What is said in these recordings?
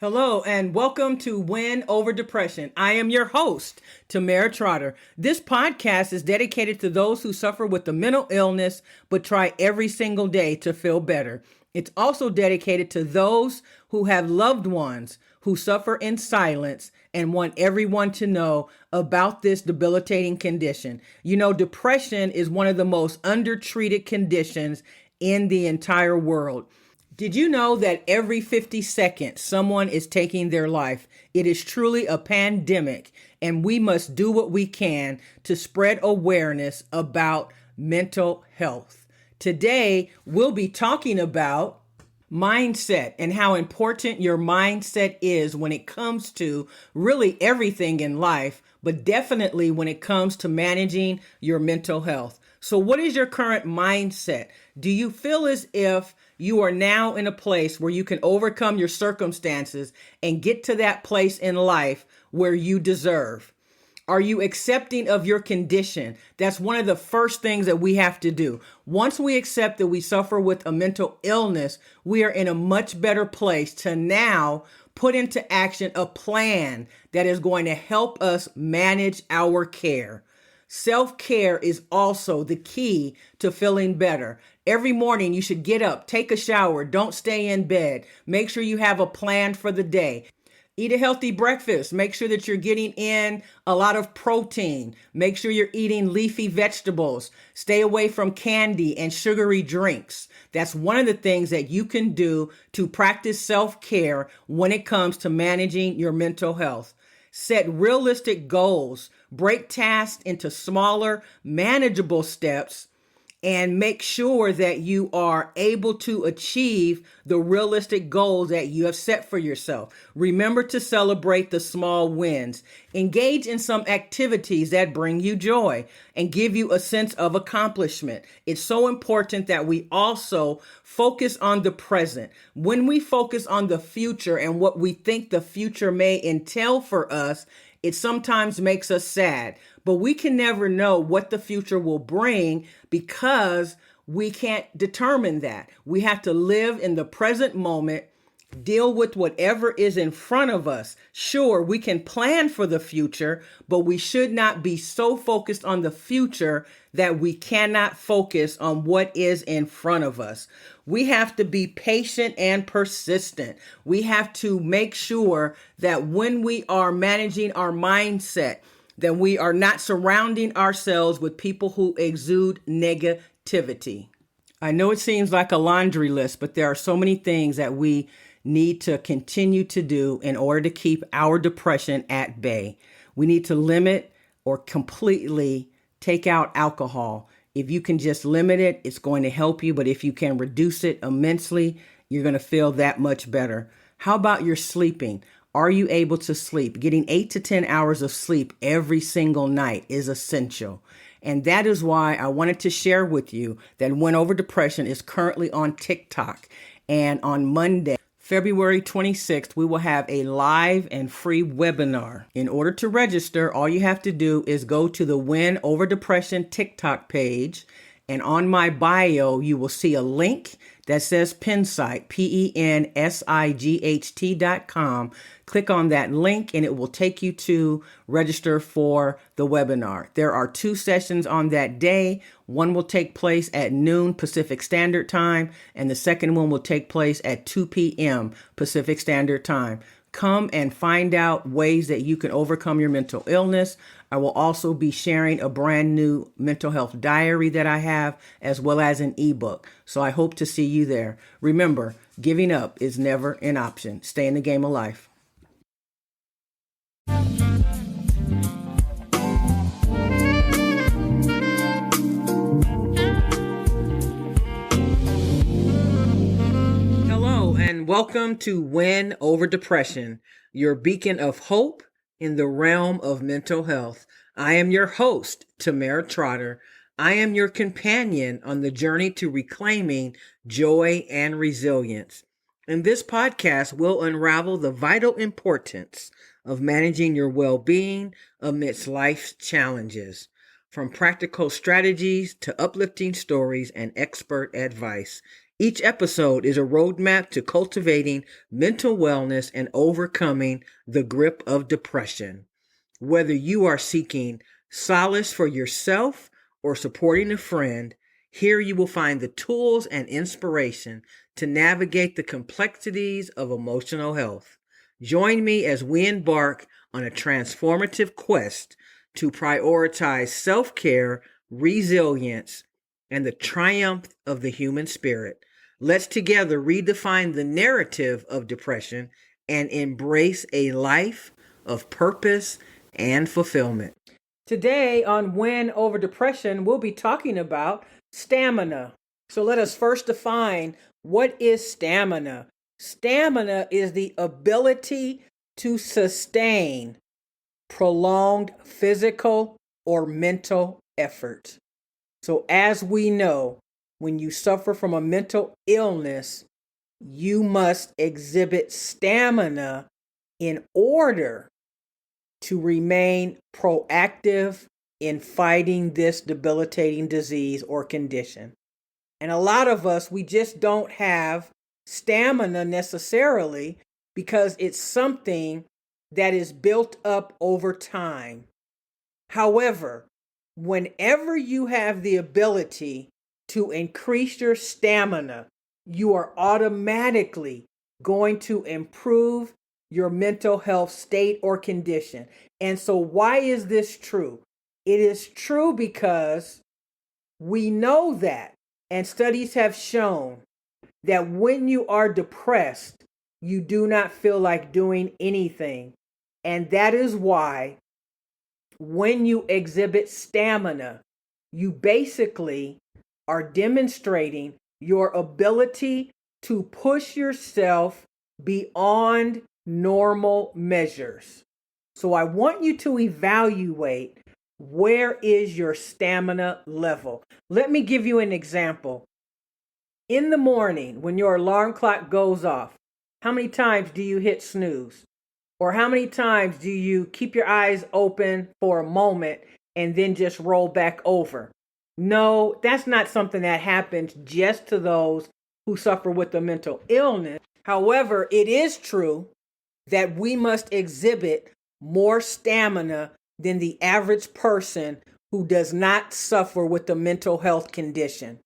Hello and welcome to Win Over Depression. I am your host, Tamera Trotter. This podcast is dedicated to those who suffer with a mental illness but try every single day to feel better. It's also dedicated to those who have loved ones who suffer in silence and want everyone to know about this debilitating condition. You know, depression is one of the most undertreated conditions in the entire world. Did you know that every 50 seconds someone is taking their life? It is truly a pandemic, and we must do what we can to spread awareness about mental health. Today, we'll be talking about mindset and how important your mindset is when it comes to really everything in life, but definitely when it comes to managing your mental health. So what is your current mindset? Do you feel as if you are now in a place where you can overcome your circumstances and get to that place in life where you deserve? Are you accepting of your condition? That's one of the first things that we have to do. Once we accept that we suffer with a mental illness, we are in a much better place to now put into action a plan that is going to help us manage our care. Self-care is also the key to feeling better. Every morning you should get up, take a shower, don't stay in bed. Make sure you have a plan for the day. Eat a healthy breakfast. Make sure that you're getting in a lot of protein. Make sure you're eating leafy vegetables. Stay away from candy and sugary drinks. That's one of the things that you can do to practice self-care when it comes to managing your mental health. Set realistic goals. Break tasks into smaller, manageable steps, and make sure that you are able to achieve the realistic goals that you have set for yourself. Remember to celebrate the small wins. Engage in some activities that bring you joy and give you a sense of accomplishment. It's so important that we also focus on the present. When we focus on the future and what we think the future may entail for us, it sometimes makes us sad, but we can never know what the future will bring because we can't determine that. We have to live in the present moment, deal with whatever is in front of us. Sure, we can plan for the future, but we should not be so focused on the future that we cannot focus on what is in front of us. We have to be patient and persistent. We have to make sure that when we are managing our mindset, that we are not surrounding ourselves with people who exude negativity. I know it seems like a laundry list, but there are so many things that we need to continue to do in order to keep our depression at bay. We need to limit or completely take out alcohol. If you can just limit it, it's going to help you. But if you can reduce it immensely, you're going to feel that much better. How about your sleeping? Are you able to sleep? Getting 8 to 10 hours of sleep every single night is essential. And that is why I wanted to share with you that Win Over Depression is currently on TikTok. And on Monday, February 26th, we will have a live and free webinar. In order to register, all you have to do is go to the Win Over Depression TikTok page, and on my bio, you will see a link that says Pensight, PENSIGHT.com. Click on that link and it will take you to register for the webinar. There are 2 sessions on that day. One will take place at noon Pacific Standard Time, and the second one will take place at 2 p.m. Pacific Standard Time. Come and find out ways that you can overcome your mental illness. I will also be sharing a brand new mental health diary that I have, as well as an ebook. So I hope to see you there. Remember, giving up is never an option. Stay in the game of life. And welcome to Win Over Depression, your beacon of hope in the realm of mental health. I am your host, Tamera Trotter. I am your companion on the journey to reclaiming joy and resilience. In this podcast, we'll unravel the vital importance of managing your well-being amidst life's challenges. From practical strategies to uplifting stories and expert advice, Each episode is a roadmap to cultivating mental wellness and overcoming the grip of depression. Whether you are seeking solace for yourself or supporting a friend, here you will find the tools and inspiration to navigate the complexities of emotional health. Join me as we embark on a transformative quest to prioritize self care, resilience, and the triumph of the human spirit. Let's together redefine the narrative of depression and embrace a life of purpose and fulfillment. Today on Win Over Depression, we'll be talking about stamina. So let us first define what is stamina. Stamina is the ability to sustain prolonged physical or mental effort. So as we know, when you suffer from a mental illness, you must exhibit stamina in order to remain proactive in fighting this debilitating disease or condition. And a lot of us, we just don't have stamina necessarily because it's something that is built up over time. However, whenever you have the ability to increase your stamina, you are automatically going to improve your mental health state or condition. And so, why is this true? It is true because we know that, and studies have shown that when you are depressed, you do not feel like doing anything. And that is why when you exhibit stamina, you basically are demonstrating your ability to push yourself beyond normal measures. So I want you to evaluate, where is your stamina level? Let me give you an example. In the morning, when your alarm clock goes off, how many times do you hit snooze? Or how many times do you keep your eyes open for a moment and then just roll back over? No, that's not something that happens just to those who suffer with a mental illness. However, it is true that we must exhibit more stamina than the average person who does not suffer with a mental health condition.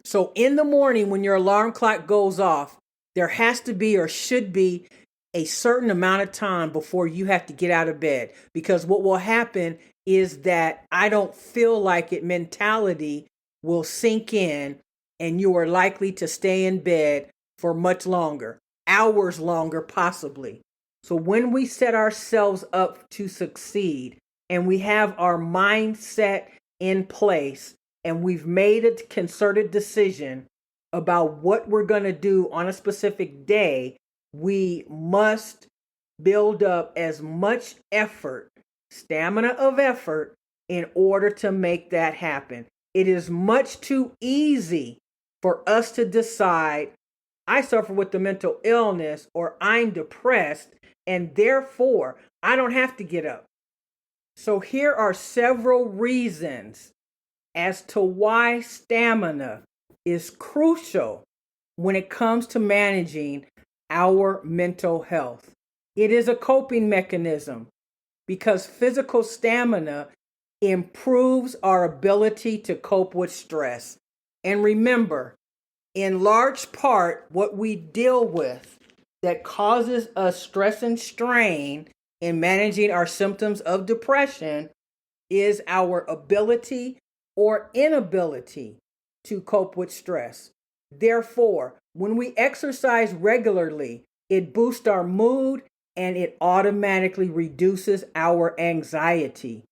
So in the morning, when your alarm clock goes off, there has to be or should be a certain amount of time before you have to get out of bed. Because what will happen is that I don't feel like it mentality will sink in, and you are likely to stay in bed for much longer, hours longer possibly. So when we set ourselves up to succeed and we have our mindset in place and we've made a concerted decision about what we're going to do on a specific day, we must build up as much effort, stamina of effort, in order to make that happen. It is much too easy for us to decide, I suffer with the mental illness or I'm depressed, and therefore I don't have to get up. So here are several reasons as to why stamina is crucial when it comes to managing our mental health. It is a coping mechanism because physical stamina improves our ability to cope with stress. And remember, in large part, what we deal with that causes us stress and strain in managing our symptoms of depression is our ability or inability to cope with stress. Therefore, when we exercise regularly, it boosts our mood and it automatically reduces our anxiety.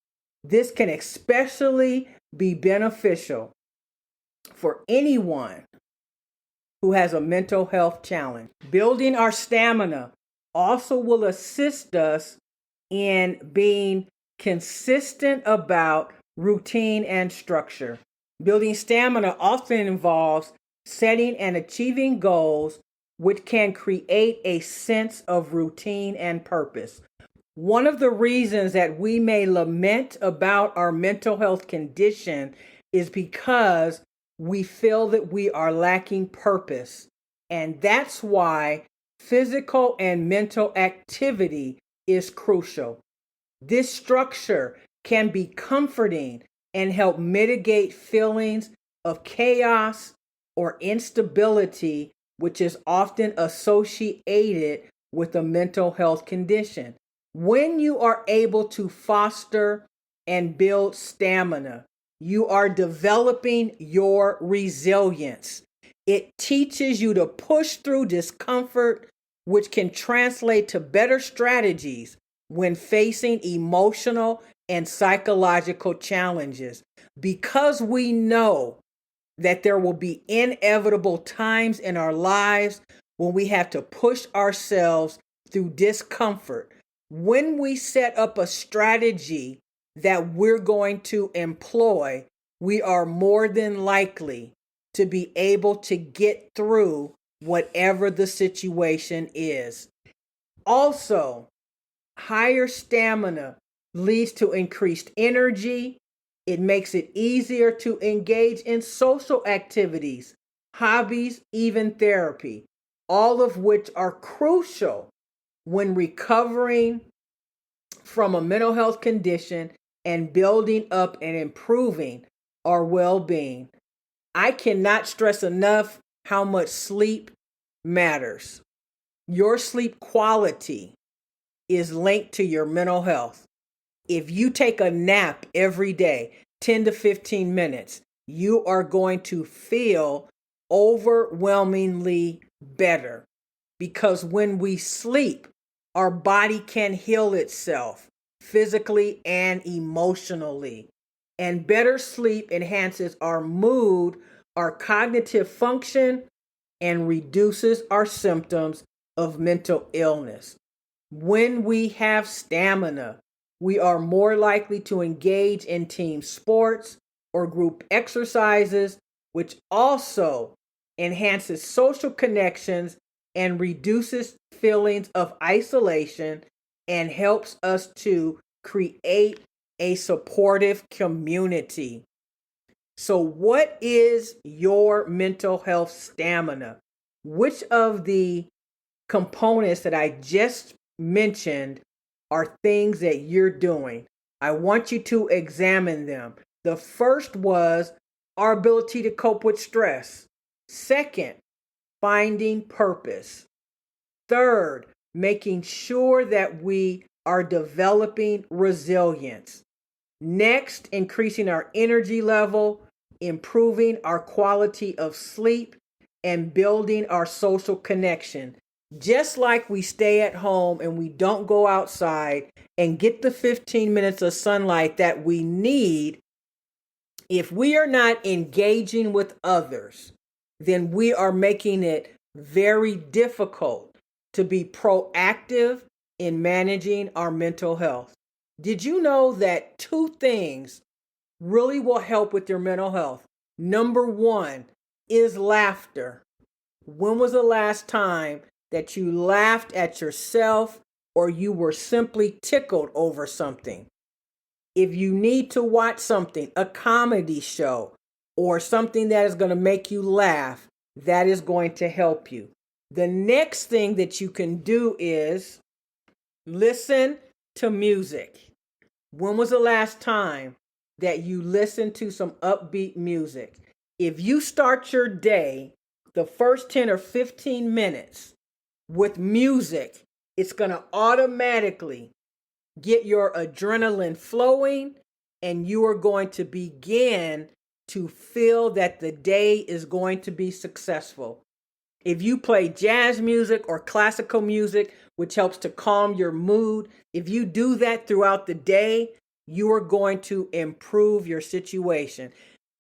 This can especially be beneficial for anyone who has a mental health challenge. Building our stamina also will assist us in being consistent about routine and structure. Building stamina often involves setting and achieving goals which can create a sense of routine and purpose. One of the reasons that we may lament about our mental health condition is because we feel that we are lacking purpose. And that's why physical and mental activity is crucial. This structure can be comforting and help mitigate feelings of chaos or instability, which is often associated with a mental health condition. When you are able to foster and build stamina, you are developing your resilience. It teaches you to push through discomfort, which can translate to better strategies when facing emotional and psychological challenges. Because we know that there will be inevitable times in our lives when we have to push ourselves through discomfort. When we set up a strategy that we're going to employ, we are more than likely to be able to get through whatever the situation is. Also, higher stamina leads to increased energy. It makes it easier to engage in social activities, hobbies, even therapy, all of which are crucial when recovering from a mental health condition and building up and improving our well being. I cannot stress enough how much sleep matters. Your sleep quality is linked to your mental health. If you take a nap every day, 10 to 15 minutes, you are going to feel overwhelmingly better. Because when we sleep, our body can heal itself physically and emotionally. And better sleep enhances our mood, our cognitive function, and reduces our symptoms of mental illness. When we have stamina, we are more likely to engage in team sports or group exercises, which also enhances social connections and reduces feelings of isolation and helps us to create a supportive community. So, what is your mental health stamina? Which of the components that I just mentioned are things that you're doing? I want you to examine them. The first was our ability to cope with stress. Second, finding purpose. Third, making sure that we are developing resilience. Next, increasing our energy level, improving our quality of sleep, and building our social connection. Just like we stay at home and we don't go outside and get the 15 minutes of sunlight that we need, if we are not engaging with others, then we are making it very difficult to be proactive in managing our mental health. Did you know that two things really will help with your mental health? Number one is laughter. When was the last time that you laughed at yourself or you were simply tickled over something? If you need to watch something, a comedy show, or something that is going to make you laugh, that is going to help you. The next thing that you can do is listen to music. When was the last time that you listened to some upbeat music? If you start your day, the first 10 or 15 minutes with music, it's going to automatically get your adrenaline flowing, and you are going to begin to feel that the day is going to be successful. If you play jazz music or classical music, which helps to calm your mood, if you do that throughout the day, you are going to improve your situation.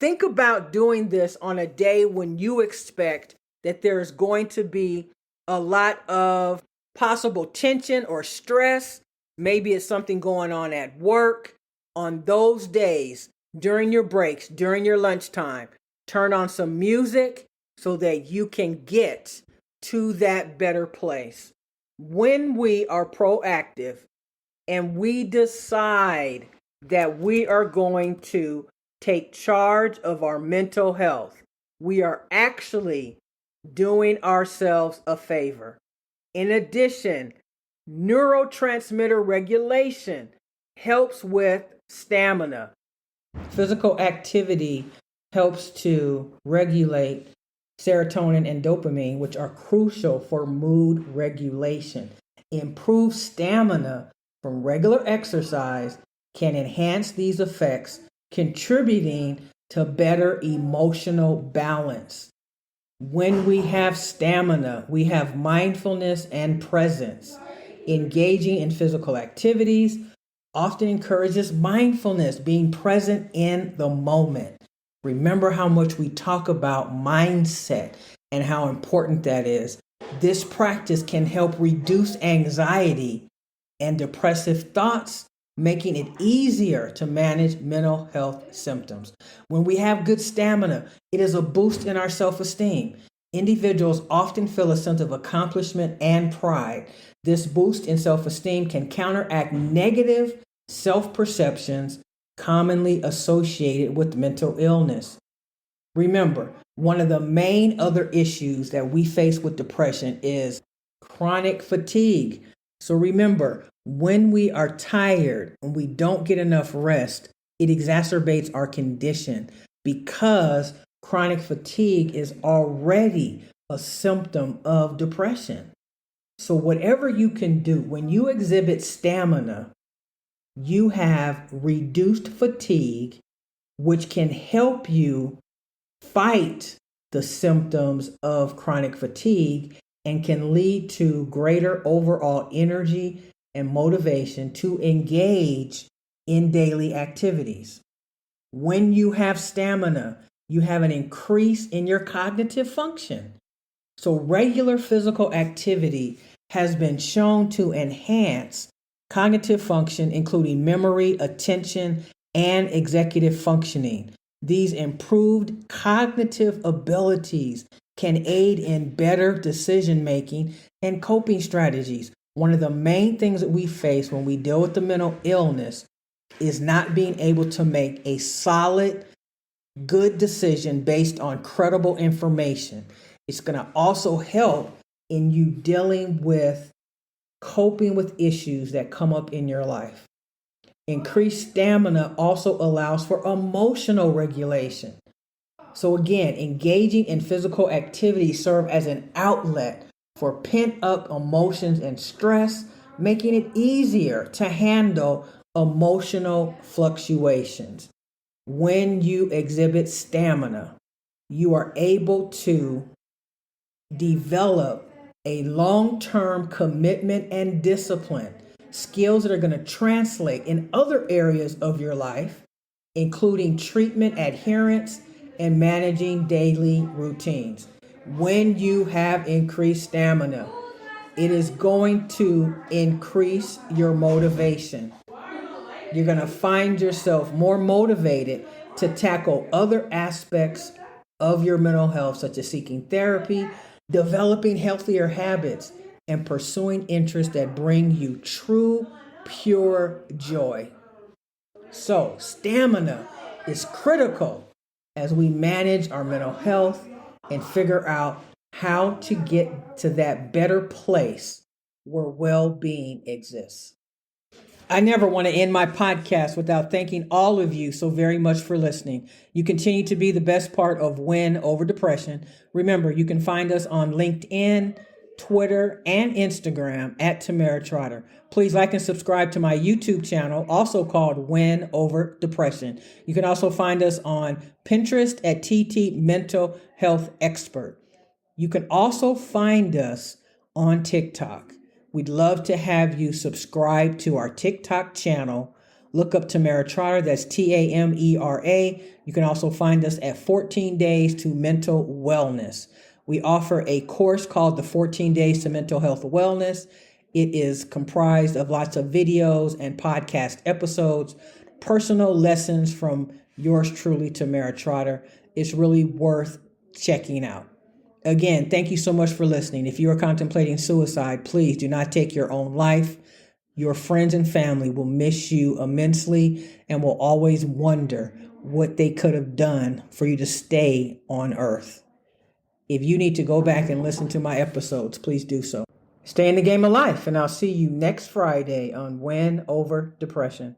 Think about doing this on a day when you expect that there's going to be a lot of possible tension or stress. Maybe it's something going on at work. On those days, during your breaks, during your lunchtime, turn on some music so that you can get to that better place. When we are proactive and we decide that we are going to take charge of our mental health, we are actually doing ourselves a favor. In addition, neurotransmitter regulation helps with stamina. Physical activity helps to regulate serotonin and dopamine, which are crucial for mood regulation. Improved stamina from regular exercise can enhance these effects, contributing to better emotional balance. When we have stamina, we have mindfulness and presence. Engaging in physical activities often encourages mindfulness, being present in the moment. Remember how much we talk about mindset and how important that is. This practice can help reduce anxiety and depressive thoughts, making it easier to manage mental health symptoms. When we have good stamina, it is a boost in our self-esteem. Individuals often feel a sense of accomplishment and pride. This boost in self-esteem can counteract negative self-perceptions commonly associated with mental illness. Remember, one of the main other issues that we face with depression is chronic fatigue. So remember, when we are tired and we don't get enough rest, it exacerbates our condition because chronic fatigue is already a symptom of depression. So whatever you can do, when you exhibit stamina, you have reduced fatigue, which can help you fight the symptoms of chronic fatigue and can lead to greater overall energy and motivation to engage in daily activities. When you have stamina, you have an increase in your cognitive function. So regular physical activity has been shown to enhance cognitive function, including memory, attention, and executive functioning. These improved cognitive abilities can aid in better decision making and coping strategies. One of the main things that we face when we deal with the mental illness is not being able to make a solid, good decision based on credible information. It's going to also help in you dealing with coping with issues that come up in your life. Increased stamina also allows for emotional regulation. So again, engaging in physical activity serve as an outlet for pent up emotions and stress, making it easier to handle emotional fluctuations. When you exhibit stamina, you are able to develop a long-term commitment and discipline, skills that are going to translate in other areas of your life, including treatment adherence and managing daily routines. When you have increased stamina, it is going to increase your motivation. You're going to find yourself more motivated to tackle other aspects of your mental health, such as seeking therapy, developing healthier habits, and pursuing interests that bring you true, pure joy. So, stamina is critical as we manage our mental health and figure out how to get to that better place where well-being exists. I never want to end my podcast without thanking all of you so very much for listening. You continue to be the best part of Win Over Depression. Remember, you can find us on LinkedIn, Twitter, and Instagram at Tamera Trotter. Please like and subscribe to my YouTube channel, also called Win Over Depression. You can also find us on Pinterest at TT Mental Health Expert. You can also find us on TikTok. We'd love to have you subscribe to our TikTok channel. Look up Tamera Trotter, that's Tamera. You can also find us at 14 Days to Mental Wellness. We offer a course called the 14 Days to Mental Health Wellness. It is comprised of lots of videos and podcast episodes, personal lessons from yours truly, Tamera Trotter. It's really worth checking out. Again, thank you so much for listening. If you are contemplating suicide, please do not take your own life. Your friends and family will miss you immensely and will always wonder what they could have done for you to stay on earth. If you need to go back and listen to my episodes, please do so. Stay in the game of life, and I'll see you next Friday on Win Over Depression.